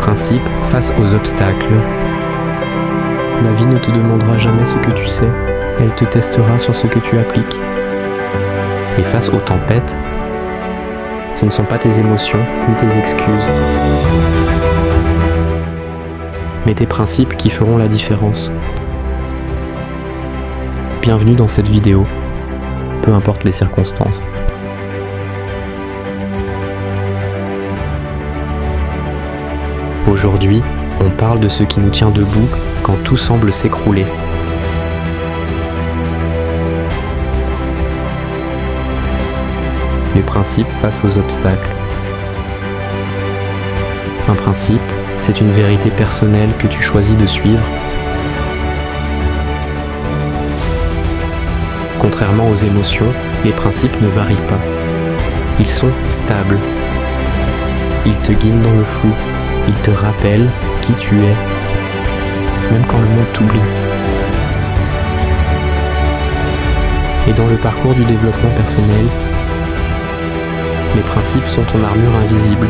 principes face aux obstacles. La vie ne te demandera jamais ce que tu sais, elle te testera sur ce que tu appliques. Et face aux tempêtes, ce ne sont pas tes émotions ni tes excuses, mais tes principes qui feront la différence. Bienvenue dans cette vidéo, peu importe les circonstances. Aujourd'hui, on parle de ce qui nous tient debout quand tout semble s'écrouler. Les principes face aux obstacles. Un principe, c'est une vérité personnelle que tu choisis de suivre. Contrairement aux émotions, les principes ne varient pas. Ils sont stables. Ils te guident dans le flou. Ils te rappellent qui tu es, même quand le monde t'oublie. Et dans le parcours du développement personnel, les principes sont ton armure invisible.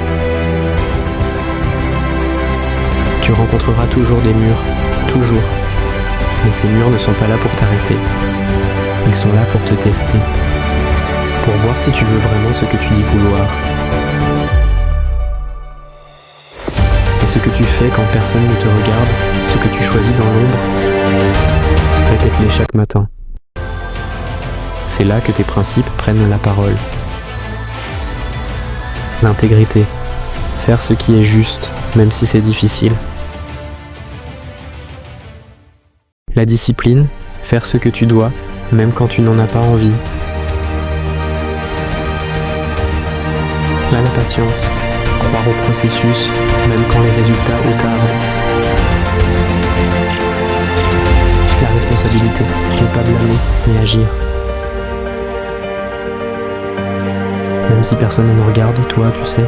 Tu rencontreras toujours des murs, toujours. Mais ces murs ne sont pas là pour t'arrêter. Ils sont là pour te tester, pour voir si tu veux vraiment ce que tu dis vouloir. Et ce que tu fais quand personne ne te regarde, ce que tu choisis dans l'ombre, répète-les chaque matin. C'est là que tes principes prennent la parole. L'intégrité, faire ce qui est juste, même si c'est difficile. La discipline, faire ce que tu dois, même quand tu n'en as pas envie. La patience, croire au processus, même quand les résultats tardent. La responsabilité, ne pas blâmer, mais agir. Même si personne ne regarde, toi, tu sais.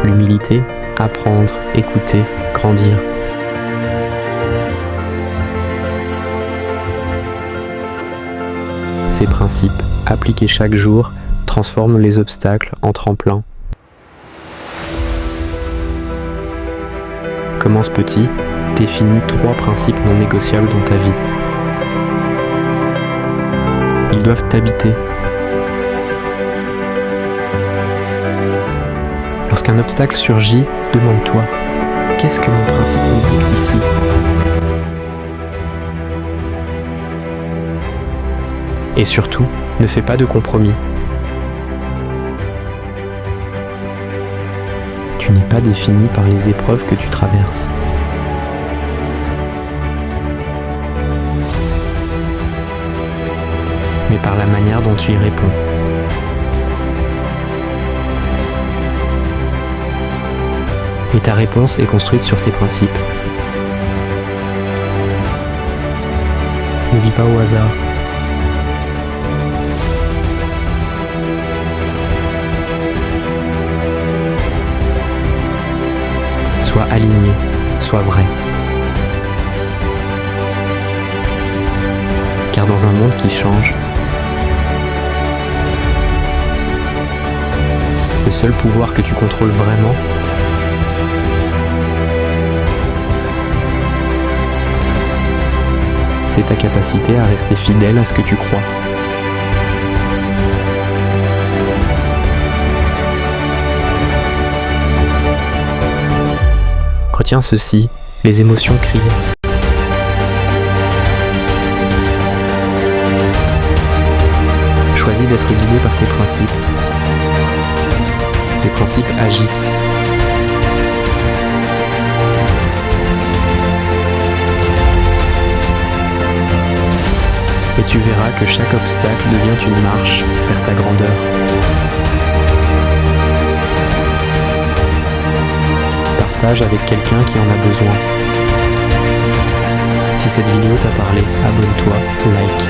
L'humilité, apprendre, écouter, grandir. Ces principes, appliqués chaque jour, transforment les obstacles en tremplin. Commence petit, définis 3 principes non négociables dans ta vie. Ils doivent t'habiter. Lorsqu'un obstacle surgit, demande-toi, qu'est-ce que mon principe me dicte ici ? Et surtout, ne fais pas de compromis. Tu n'es pas défini par les épreuves que tu traverses. Mais par la manière dont tu y réponds. Et ta réponse est construite sur tes principes. Ne vis pas au hasard. Sois aligné, sois vrai. Car dans un monde qui change, le seul pouvoir que tu contrôles vraiment, c'est ta capacité à rester fidèle à ce que tu crois. Retiens ceci, les émotions crient. Choisis d'être guidé par tes principes. Les principes agissent. Et tu verras que chaque obstacle devient une marche vers ta grandeur. Partage avec quelqu'un qui en a besoin. Si cette vidéo t'a parlé, abonne-toi, like.